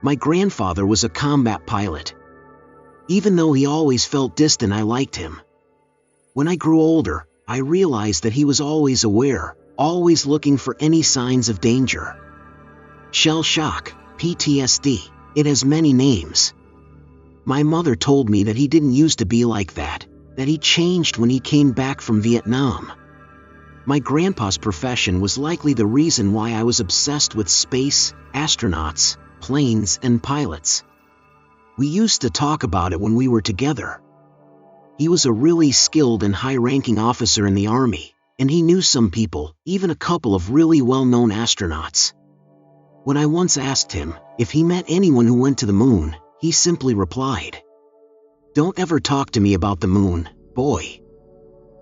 My grandfather was a combat pilot. Even though he always felt distant, I liked him. When I grew older, I realized that he was always aware, always looking for any signs of danger. Shell shock, PTSD, it has many names. My mother told me that he didn't used to be like that he changed when he came back from Vietnam. My grandpa's profession was likely the reason why I was obsessed with space, astronauts, planes, and pilots. We used to talk about it when we were together. He was a really skilled and high-ranking officer in the Army, and he knew some people, even a couple of really well-known astronauts. When I once asked him if he met anyone who went to the moon, he simply replied, "Don't ever talk to me about the moon, boy.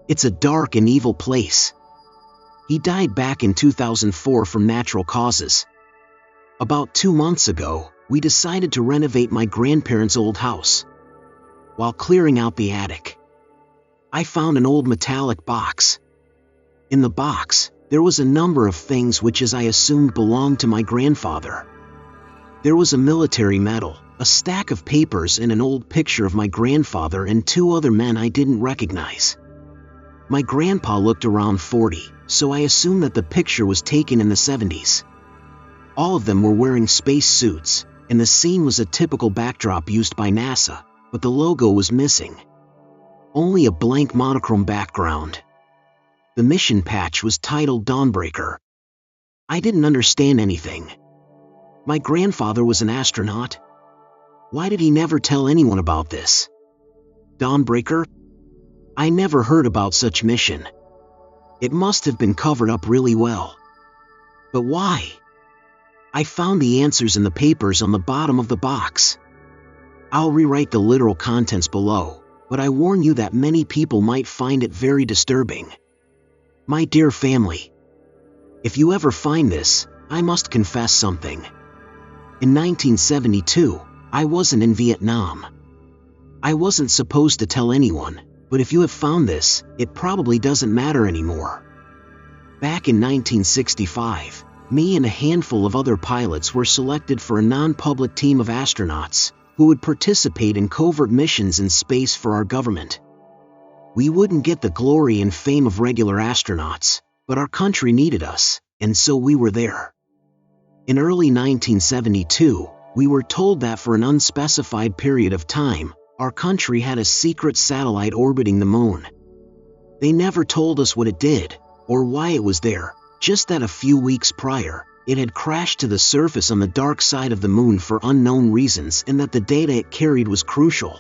It's a dark and evil place." He died back in 2004 from natural causes. About 2 months ago, we decided to renovate my grandparents' old house. While clearing out the attic, I found an old metallic box. In the box, there was a number of things which, as I assumed, belonged to my grandfather. There was a military medal, a stack of papers, and an old picture of my grandfather and 2 other men I didn't recognize. My grandpa looked around 40, so I assumed that the picture was taken in the 70s. All of them were wearing space suits, and the scene was a typical backdrop used by NASA, but the logo was missing. Only a blank monochrome background. The mission patch was titled Dawnbreaker. I didn't understand anything. My grandfather was an astronaut? Why did he never tell anyone about this? Dawnbreaker? I never heard about such mission. It must have been covered up really well. But why? I found the answers in the papers on the bottom of the box. I'll rewrite the literal contents below, but I warn you that many people might find it very disturbing. My dear family, if you ever find this, I must confess something. In 1972, I wasn't in Vietnam. I wasn't supposed to tell anyone, but if you have found this, it probably doesn't matter anymore. Back in 1965, me and a handful of other pilots were selected for a non-public team of astronauts who would participate in covert missions in space for our government. We wouldn't get the glory and fame of regular astronauts, but our country needed us, and so we were there. In early 1972, we were told that for an unspecified period of time, our country had a secret satellite orbiting the moon. They never told us what it did, or why it was there, just that a few weeks prior, it had crashed to the surface on the dark side of the moon for unknown reasons, and that the data it carried was crucial.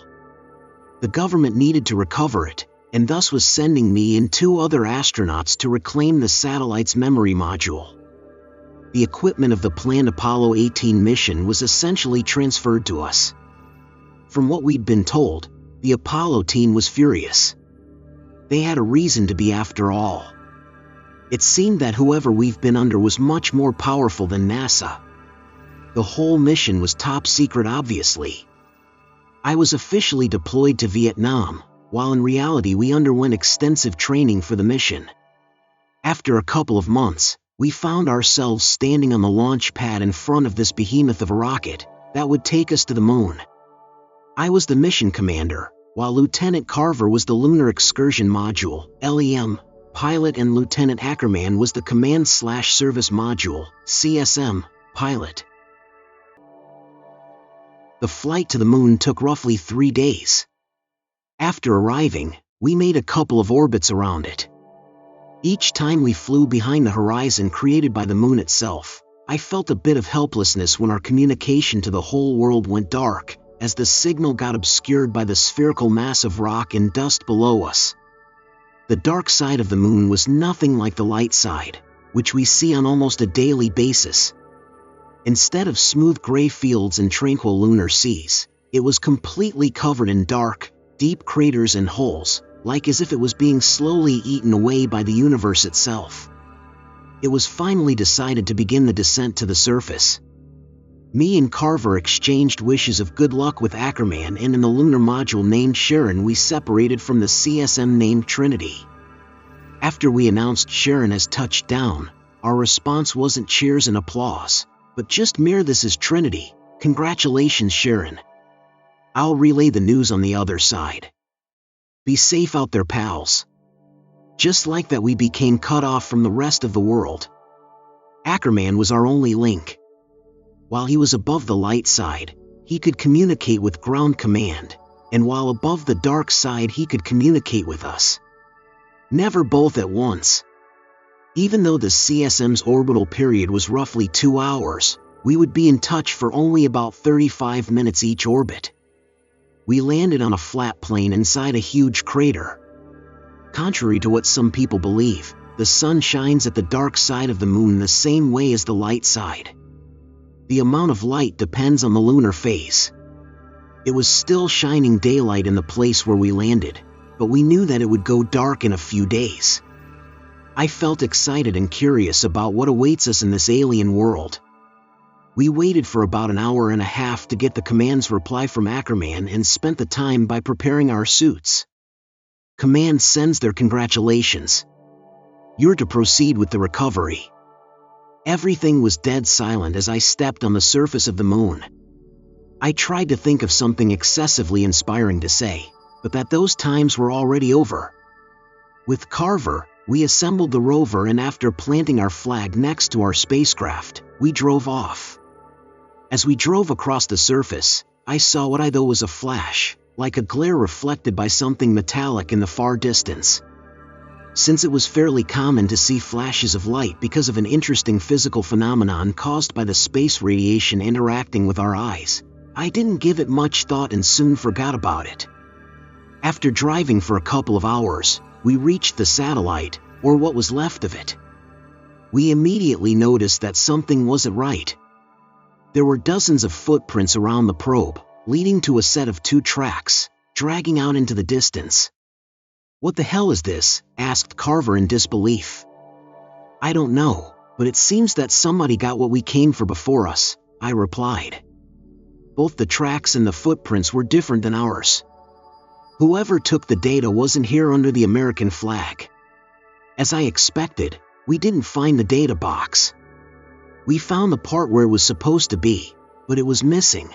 The government needed to recover it, and thus was sending me and 2 other astronauts to reclaim the satellite's memory module. The equipment of the planned Apollo 18 mission was essentially transferred to us. From what we'd been told, the Apollo team was furious. They had a reason to be after all. It seemed that whoever we've been under was much more powerful than NASA. The whole mission was top secret, obviously. I was officially deployed to Vietnam, while in reality we underwent extensive training for the mission. After a couple of months, we found ourselves standing on the launch pad in front of this behemoth of a rocket that would take us to the moon. I was the mission commander, while Lieutenant Carver was the Lunar Excursion Module, LEM, pilot, and Lieutenant Ackerman was the Command/Service Module, CSM, pilot. The flight to the moon took roughly 3 days. After arriving, we made a couple of orbits around it. Each time we flew behind the horizon created by the moon itself, I felt a bit of helplessness when our communication to the whole world went dark, as the signal got obscured by the spherical mass of rock and dust below us. The dark side of the moon was nothing like the light side, which we see on almost a daily basis. Instead of smooth gray fields and tranquil lunar seas, it was completely covered in dark, deep craters and holes, like as if it was being slowly eaten away by the universe itself. It was finally decided to begin the descent to the surface. Me and Carver exchanged wishes of good luck with Ackerman, and in the lunar module named Sharon we separated from the CSM named Trinity. After we announced Sharon has touched down, our response wasn't cheers and applause, but just mere "This is Trinity, Congratulations, Sharon. I'll relay the news on the other side. Be safe out there, pals. Just like that, we became cut off from the rest of the world. Ackerman was our only link. While he was above the light side, he could communicate with ground command, and while above the dark side, he could communicate with us. Never both at once. Even though the CSM's orbital period was roughly 2 hours, we would be in touch for only about 35 minutes each orbit. We landed on a flat plane inside a huge crater. Contrary to what some people believe, the sun shines at the dark side of the moon the same way as the light side. The amount of light depends on the lunar phase. It was still shining daylight in the place where we landed, but we knew that it would go dark in a few days. I felt excited and curious about what awaits us in this alien world. We waited for about an hour and a half to get the command's reply from Ackerman and spent the time by preparing our suits. Command sends their congratulations. You're to proceed with the recovery. Everything was dead silent as I stepped on the surface of the moon. I tried to think of something excessively inspiring to say, but that those times were already over. With Carver, we assembled the rover, and after planting our flag next to our spacecraft, we drove off. As we drove across the surface, I saw what I thought was a flash, like a glare reflected by something metallic in the far distance. Since it was fairly common to see flashes of light because of an interesting physical phenomenon caused by the space radiation interacting with our eyes, I didn't give it much thought and soon forgot about it. After driving for a couple of hours, we reached the satellite, or what was left of it. We immediately noticed that something wasn't right. There were dozens of footprints around the probe, leading to a set of 2 tracks, dragging out into the distance. "What the hell is this?" asked Carver in disbelief. "I don't know, but it seems that somebody got what we came for before us," I replied. Both the tracks and the footprints were different than ours. Whoever took the data wasn't here under the American flag. As I expected, we didn't find the data box. We found the part where it was supposed to be, but it was missing.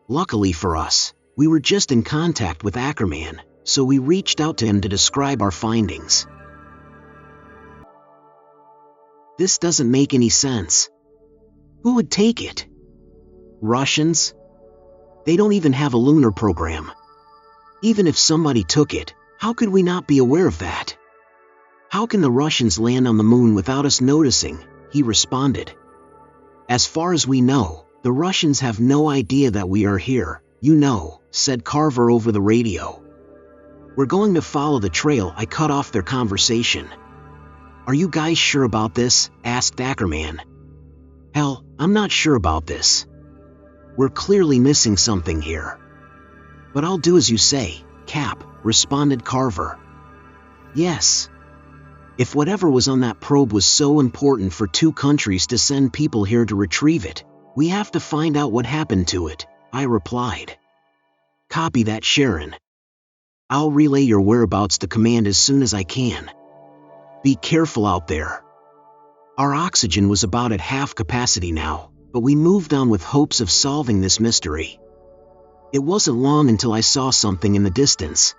Luckily for us, we were just in contact with Ackerman, so we reached out to him to describe our findings. "This doesn't make any sense. Who would take it? Russians? They don't even have a lunar program. Even if somebody took it, how could we not be aware of that? How can the Russians land on the moon without us noticing?" he responded. "As far as we know, the Russians have no idea that we are here, said Carver over the radio. "We're going to follow the trail," I cut off their conversation. "Are you guys sure about this?" asked Ackerman. "Hell, I'm not sure about this. We're clearly missing something here." "But I'll do as you say, Cap," responded Carver. "Yes. If whatever was on that probe was so important for 2 countries to send people here to retrieve it, we have to find out what happened to it," I replied. "Copy that, Sharon. I'll relay your whereabouts to command as soon as I can. Be careful out there." Our oxygen was about at half capacity now, but we moved on with hopes of solving this mystery. It wasn't long until I saw something in the distance.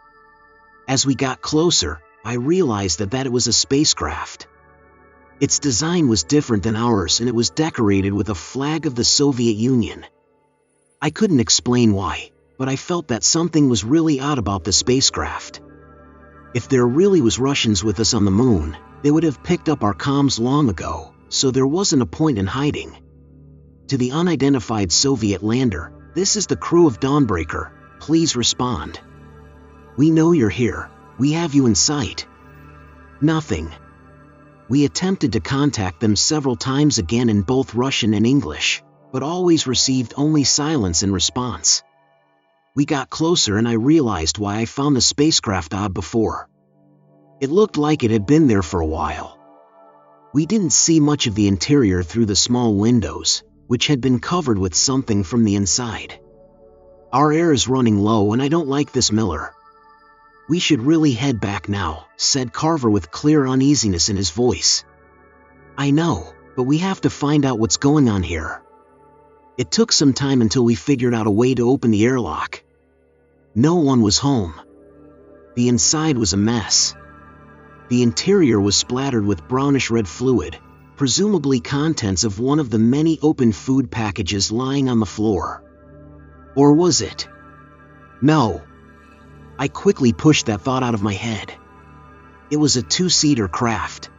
As we got closer, I realized that it was a spacecraft. Its design was different than ours, and it was decorated with a flag of the Soviet Union. I couldn't explain why, but I felt that something was really odd about the spacecraft. If there really was Russians with us on the moon, they would have picked up our comms long ago, so there wasn't a point in hiding. To the unidentified Soviet lander, "This is the crew of Dawnbreaker. Please respond. We know you're here. We have you in sight." Nothing. We attempted to contact them several times again in both Russian and English, but always received only silence in response. We got closer and I realized why I found the spacecraft odd before. It looked like it had been there for a while. We didn't see much of the interior through the small windows, which had been covered with something from the inside. "Our air is running low and I don't like this, Miller. We should really head back now," said Carver with clear uneasiness in his voice. "I know, but we have to find out what's going on here." It took some time until we figured out a way to open the airlock. No one was home. The inside was a mess. The interior was splattered with brownish-red fluid, presumably contents of one of the many open food packages lying on the floor. Or was it? No. I quickly pushed that thought out of my head. It was a two-seater craft.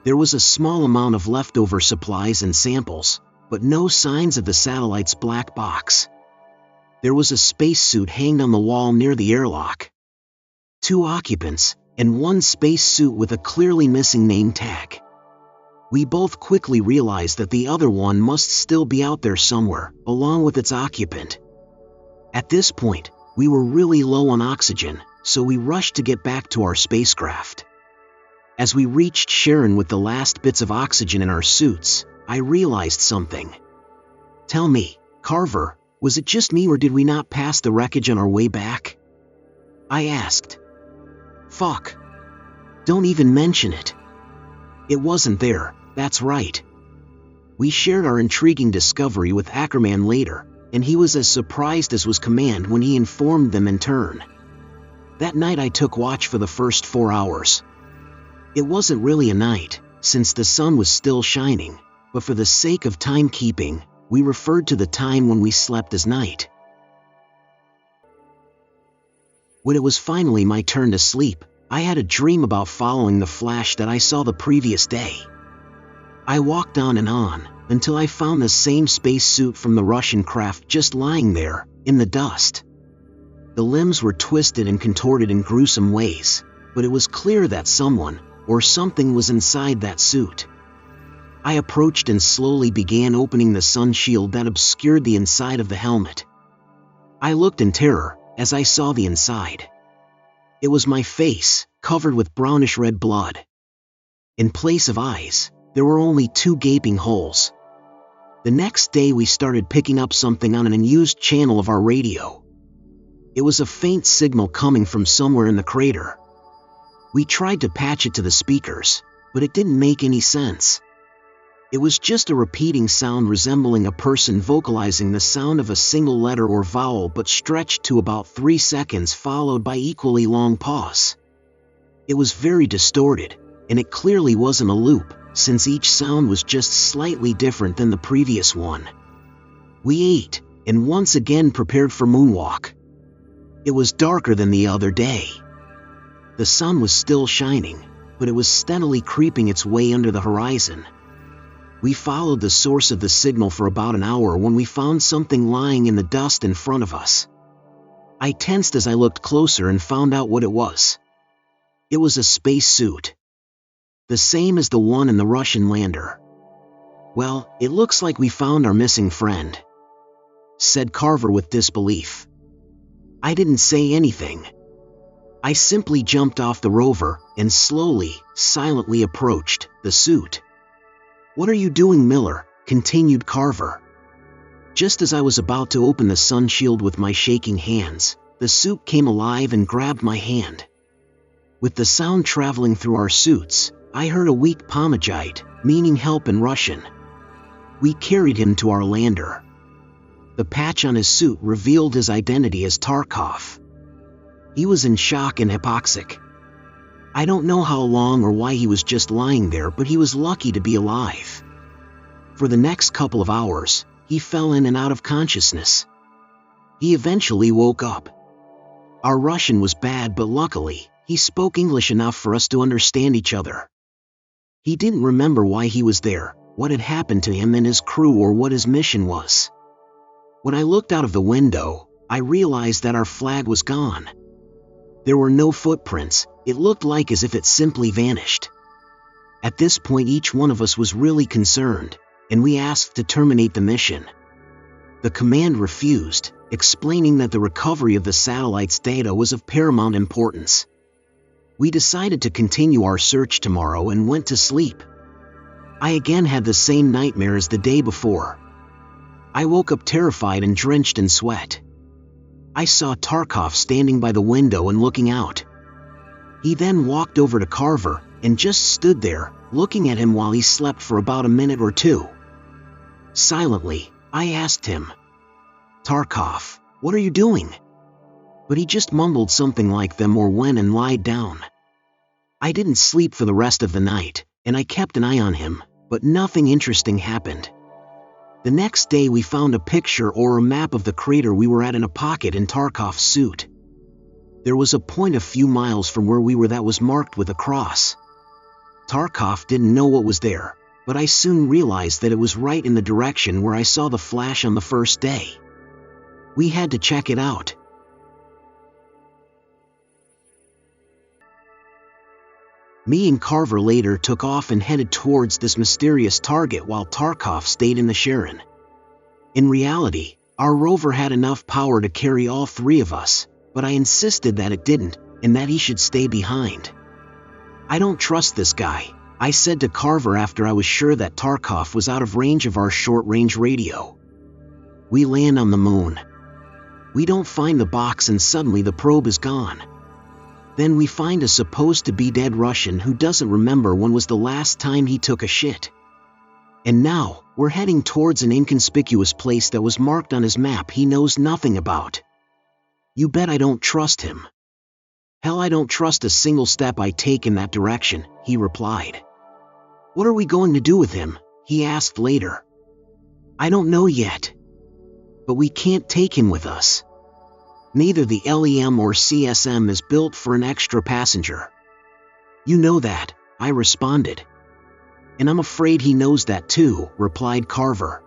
There was a small amount of leftover supplies and samples, but no signs of the satellite's black box. There was a spacesuit hanging on the wall near the airlock. 2 occupants, and 1 spacesuit with a clearly missing name tag. We both quickly realized that the other one must still be out there somewhere, along with its occupant. At this point, we were really low on oxygen, so we rushed to get back to our spacecraft. As we reached Sharon with the last bits of oxygen in our suits, I realized something. Tell me, Carver, was it just me or did we not pass the wreckage on our way back? I asked. Fuck. Don't even mention it. It wasn't there, that's right. We shared our intriguing discovery with Ackerman later, and he was as surprised as was Command when he informed them in turn. That night I took watch for the first 4 hours. It wasn't really a night, since the sun was still shining, but for the sake of timekeeping, we referred to the time when we slept as night. When it was finally my turn to sleep, I had a dream about following the flash that I saw the previous day. I walked on and on, until I found the same spacesuit from the Russian craft just lying there, in the dust. The limbs were twisted and contorted in gruesome ways, but it was clear that someone, or something was inside that suit. I approached and slowly began opening the sun shield that obscured the inside of the helmet. I looked in terror, as I saw the inside. It was my face, covered with brownish-red blood. In place of eyes, there were only 2 gaping holes. The next day we started picking up something on an unused channel of our radio. It was a faint signal coming from somewhere in the crater. We tried to patch it to the speakers, but it didn't make any sense. It was just a repeating sound resembling a person vocalizing the sound of a single letter or vowel but stretched to about 3 seconds followed by equally long pause. It was very distorted, and it clearly wasn't a loop, since each sound was just slightly different than the previous one. We ate, and once again prepared for moonwalk. It was darker than the other day. The sun was still shining, but it was steadily creeping its way under the horizon. We followed the source of the signal for about an hour when we found something lying in the dust in front of us. I tensed as I looked closer and found out what it was. It was a spacesuit. The same as the one in the Russian lander. Well, it looks like we found our missing friend, said Carver with disbelief. I didn't say anything. I simply jumped off the rover and slowly, silently approached the suit. What are you doing, Miller? Continued Carver. Just as I was about to open the sun shield with my shaking hands, the suit came alive and grabbed my hand. With the sound traveling through our suits, I heard a weak pomagite, meaning help in Russian. We carried him to our lander. The patch on his suit revealed his identity as Tarkov. He was in shock and hypoxic. I don't know how long or why he was just lying there, but he was lucky to be alive. For the next couple of hours, he fell in and out of consciousness. He eventually woke up. Our Russian was bad, but luckily, he spoke English enough for us to understand each other. He didn't remember why he was there, what had happened to him and his crew, or what his mission was. When I looked out of the window, I realized that our flag was gone. There were no footprints. It looked like as if it simply vanished. At this point, each one of us was really concerned, and we asked to terminate the mission. The command refused, explaining that the recovery of the satellite's data was of paramount importance. We decided to continue our search tomorrow and went to sleep. I again had the same nightmare as the day before. I woke up terrified and drenched in sweat. I saw Tarkov standing by the window and looking out. He then walked over to Carver and just stood there, looking at him while he slept for about a minute or two. Silently, I asked him. "Tarkov, what are you doing?" But he just mumbled something like "them" or "when" and lied down. I didn't sleep for the rest of the night, and I kept an eye on him, but nothing interesting happened. The next day we found a picture or a map of the crater we were at in a pocket in Tarkov's suit. There was a point a few miles from where we were that was marked with a cross. Tarkov didn't know what was there, but I soon realized that it was right in the direction where I saw the flash on the first day. We had to check it out. Me and Carver later took off and headed towards this mysterious target while Tarkov stayed in the Sharon. In reality, our rover had enough power to carry all three of us, but I insisted that it didn't, and that he should stay behind. "I don't trust this guy," I said to Carver after I was sure that Tarkov was out of range of our short-range radio. We land on the moon. We don't find the box and suddenly the probe is gone. Then we find a supposed-to-be dead Russian who doesn't remember when was the last time he took a shit. And now, we're heading towards an inconspicuous place that was marked on his map he knows nothing about. You bet I don't trust him. "Hell, I don't trust a single step I take in that direction," he replied. "What are we going to do with him?" he asked later. "I don't know yet. But we can't take him with us. Neither the LEM or CSM is built for an extra passenger." "You know that," I responded. "And I'm afraid he knows that too," replied Carver.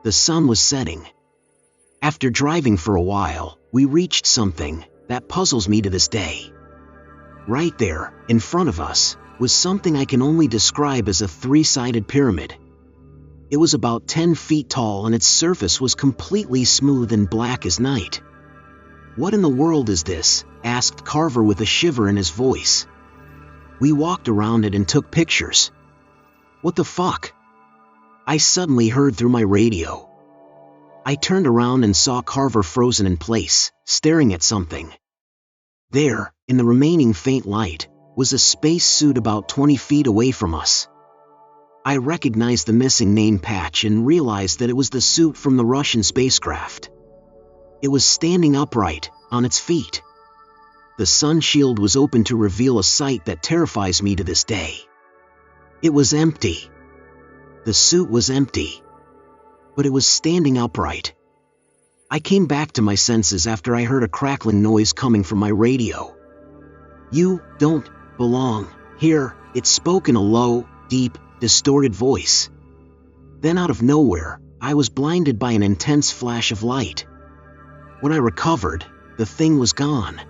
The sun was setting. After driving for a while, we reached something that puzzles me to this day. Right there, in front of us, was something I can only describe as a three-sided pyramid. It was about 10 feet tall and its surface was completely smooth and black as night. "What in the world is this?" asked Carver with a shiver in his voice. We walked around it and took pictures. "What the fuck?" I suddenly heard through my radio. I turned around and saw Carver frozen in place, staring at something. There, in the remaining faint light, was a space suit about 20 feet away from us. I recognized the missing name patch and realized that it was the suit from the Russian spacecraft. It was standing upright, on its feet. The sun shield was open to reveal a sight that terrifies me to this day. It was empty. The suit was empty. But it was standing upright. I came back to my senses after I heard a crackling noise coming from my radio. "You don't belong here," it spoke in a low, deep, distorted voice. Then out of nowhere, I was blinded by an intense flash of light. When I recovered, the thing was gone.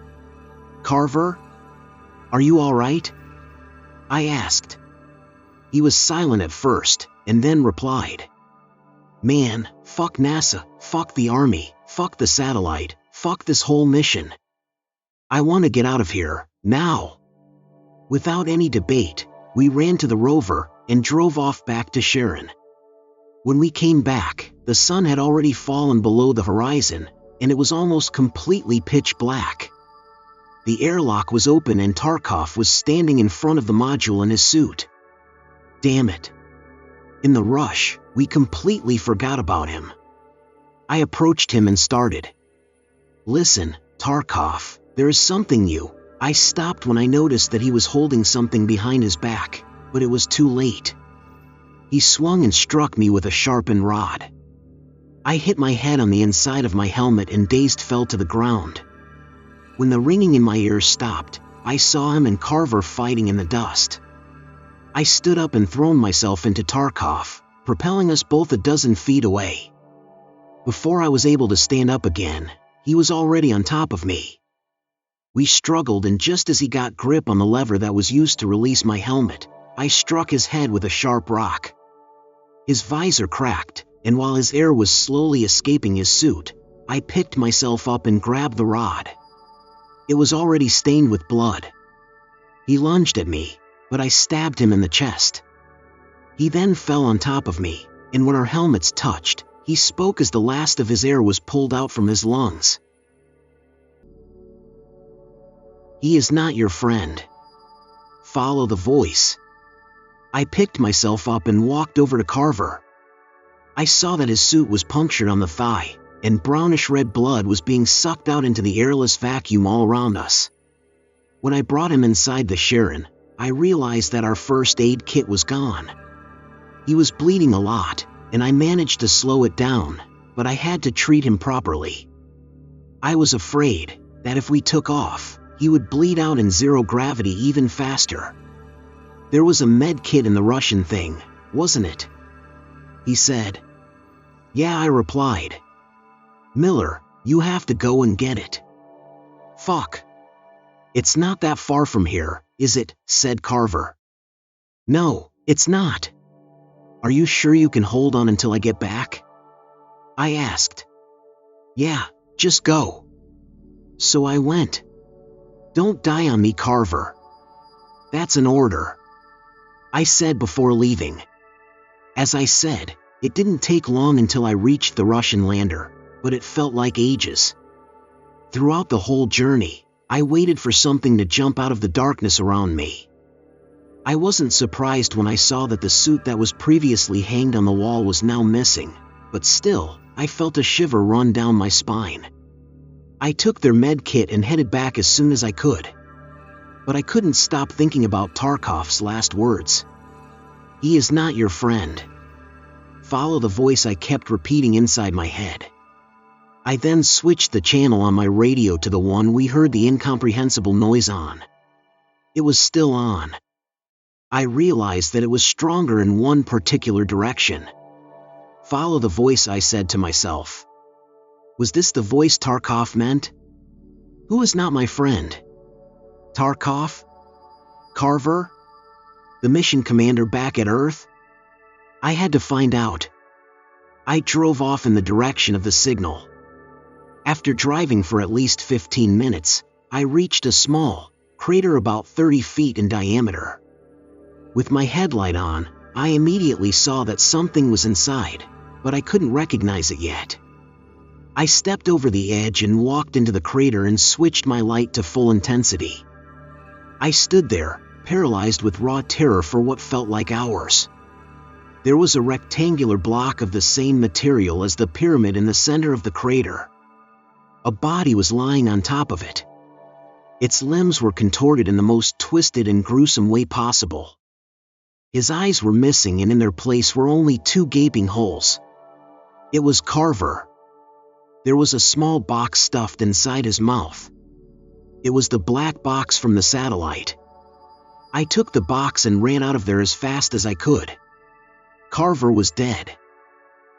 "Carver? Are you all right?" I asked. He was silent at first, and then replied, "Man, fuck NASA, fuck the Army, fuck the satellite, fuck this whole mission. I want to get out of here, now." Without any debate, we ran to the rover and drove off back to Sharon. When we came back, the sun had already fallen below the horizon, and it was almost completely pitch black. The airlock was open and Tarkov was standing in front of the module in his suit. Damn it. In the rush, we completely forgot about him. I approached him and started. "Listen, Tarkov, there is something new." I stopped when I noticed that he was holding something behind his back, but it was too late. He swung and struck me with a sharpened rod. I hit my head on the inside of my helmet and dazed fell to the ground. When the ringing in my ears stopped, I saw him and Carver fighting in the dust. I stood up and thrown myself into Tarkov, propelling us both a dozen feet away. Before I was able to stand up again, he was already on top of me. We struggled, and just as he got grip on the lever that was used to release my helmet, I struck his head with a sharp rock. His visor cracked, and while his air was slowly escaping his suit, I picked myself up and grabbed the rod. It was already stained with blood. He lunged at me, but I stabbed him in the chest. He then fell on top of me, and when our helmets touched, he spoke as the last of his air was pulled out from his lungs. "He is not your friend. Follow the voice." I picked myself up and walked over to Carver. I saw that his suit was punctured on the thigh, and brownish-red blood was being sucked out into the airless vacuum all around us. When I brought him inside the Sharon, I realized that our first aid kit was gone. He was bleeding a lot, and I managed to slow it down, but I had to treat him properly. I was afraid that if we took off, he would bleed out in zero gravity even faster. There was a med kit in the Russian thing, wasn't it? He said. Yeah, I replied. Miller, you have to go and get it. Fuck. It's not that far from here, is it? Said Carver. No, it's not. Are you sure you can hold on until I get back? I asked. Yeah, just go. So I went. Don't die on me, Carver. That's an order, I said before leaving. As I said, it didn't take long until I reached the Russian lander, but it felt like ages. Throughout the whole journey, I waited for something to jump out of the darkness around me. I wasn't surprised when I saw that the suit that was previously hanged on the wall was now missing, but still, I felt a shiver run down my spine. I took their med kit and headed back as soon as I could. But I couldn't stop thinking about Tarkov's last words. He is not your friend. Follow the voice I kept repeating inside my head. I then switched the channel on my radio to the one we heard the incomprehensible noise on. It was still on. I realized that it was stronger in one particular direction. Follow the voice, I said to myself. Was this the voice Tarkov meant? Who is not my friend? Tarkov? Carver? The mission commander back at Earth? I had to find out. I drove off in the direction of the signal. After driving for at least 15 minutes, I reached a small crater about 30 feet in diameter. With my headlight on, I immediately saw that something was inside, but I couldn't recognize it yet. I stepped over the edge and walked into the crater and switched my light to full intensity. I stood there, paralyzed with raw terror for what felt like hours. There was a rectangular block of the same material as the pyramid in the center of the crater. A body was lying on top of it. Its limbs were contorted in the most twisted and gruesome way possible. His eyes were missing, and in their place were only 2 gaping holes. It was Carver. There was a small box stuffed inside his mouth. It was the black box from the satellite. I took the box and ran out of there as fast as I could. Carver was dead.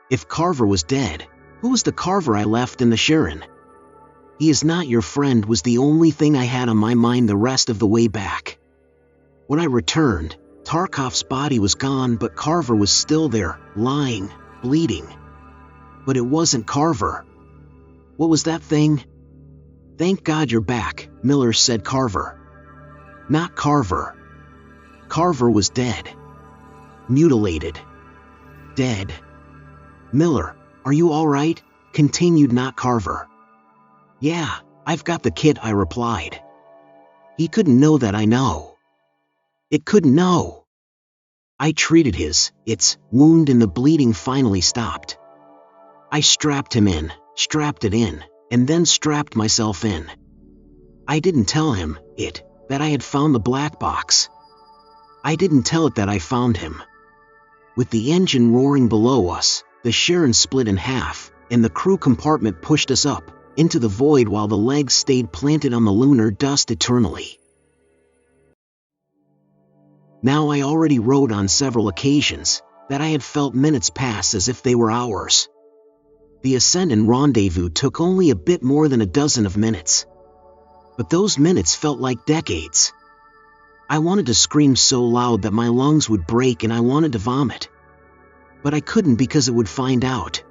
If Carver was dead, who was the Carver I left in the Sharon? He is not your friend was the only thing I had on my mind the rest of the way back. When I returned, Tarkov's body was gone, but Carver was still there, lying, bleeding. But it wasn't Carver. What was that thing? Thank God you're back, Miller, said Carver. Not Carver. Carver was dead. Mutilated. Dead. Miller, are you all right? Continued not Carver. Yeah, I've got the kit, I replied. He couldn't know that, I know. It couldn't know. I treated its wound, and the bleeding finally stopped. I strapped him in, strapped it in, and then strapped myself in. I didn't tell him that I had found the black box. I didn't tell it that I found him. With the engine roaring below us, the Sharon split in half, and the crew compartment pushed us up into the void while the legs stayed planted on the lunar dust eternally. Now I already wrote on several occasions that I had felt minutes pass as if they were hours. The ascent and rendezvous took only a bit more than a dozen of minutes. But those minutes felt like decades. I wanted to scream so loud that my lungs would break, and I wanted to vomit. But I couldn't because it would find out.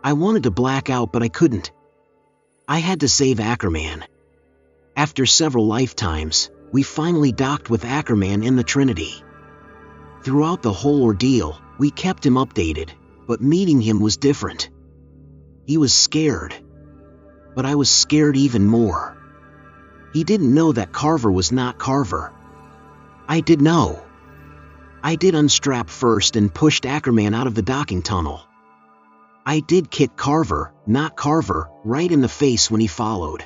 I wanted to black out, but I couldn't. I had to save Ackerman. After several lifetimes, we finally docked with Ackerman in the Trinity. Throughout the whole ordeal, we kept him updated, but meeting him was different. He was scared. But I was scared even more. He didn't know that Carver was not Carver. I did know. I did unstrap first and pushed Ackerman out of the docking tunnel, I did kick Carver, not Carver, right in the face when he followed.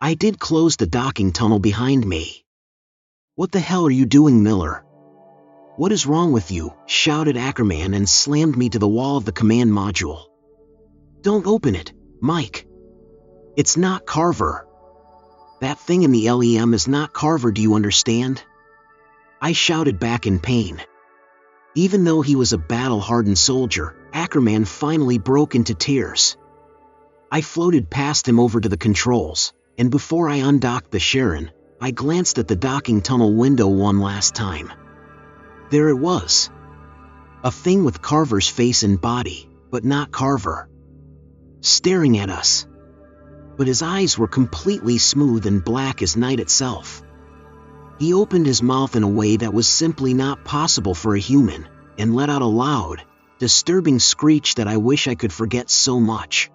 I did close the docking tunnel behind me. What the hell are you doing, Miller? What is wrong with you? Shouted Ackerman and slammed me to the wall of the command module. Don't open it, Mike. It's not Carver. That thing in the LEM is not Carver, do you understand? I shouted back in pain. Even though he was a battle-hardened soldier, Ackerman finally broke into tears. I floated past him over to the controls, and before I undocked the Sharon, I glanced at the docking tunnel window one last time. There it was. A thing with Carver's face and body, but not Carver. Staring at us. But his eyes were completely smooth and black as night itself. He opened his mouth in a way that was simply not possible for a human, and let out a loud, disturbing screech that I wish I could forget so much.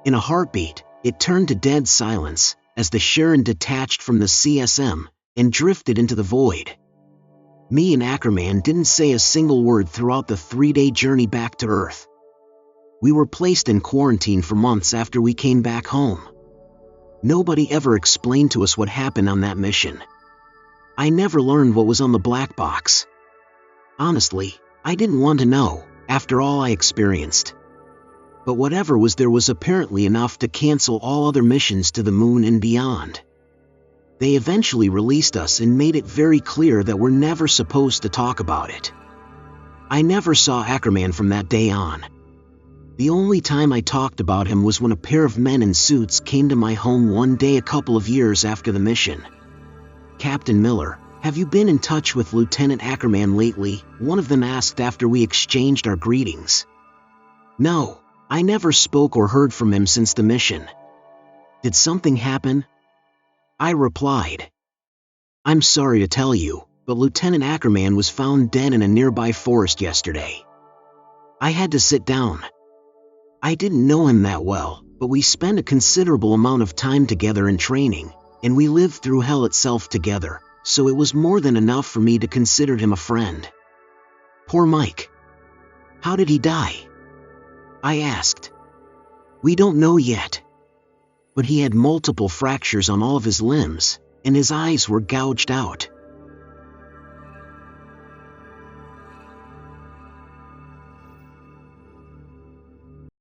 In a heartbeat, it turned to dead silence, as the Sharon detached from the CSM, and drifted into the void. Me and Ackerman didn't say a single word throughout the 3-day journey back to Earth. We were placed in quarantine for months after we came back home. Nobody ever explained to us what happened on that mission. I never learned what was on the black box. Honestly, I didn't want to know, after all I experienced. But whatever was there was apparently enough to cancel all other missions to the moon and beyond. They eventually released us and made it very clear that we're never supposed to talk about it. I never saw Ackerman from that day on. The only time I talked about him was when a pair of men in suits came to my home one day a couple of years after the mission. Captain Miller, have you been in touch with Lieutenant Ackerman lately? One of them asked after we exchanged our greetings. No, I never spoke or heard from him since the mission. Did something happen? I replied. I'm sorry to tell you, but Lieutenant Ackerman was found dead in a nearby forest yesterday. I had to sit down. I didn't know him that well, but we spent a considerable amount of time together in training, and we lived through hell itself together, so it was more than enough for me to consider him a friend. Poor Mike. How did he die? I asked. We don't know yet. But he had multiple fractures on all of his limbs, and his eyes were gouged out.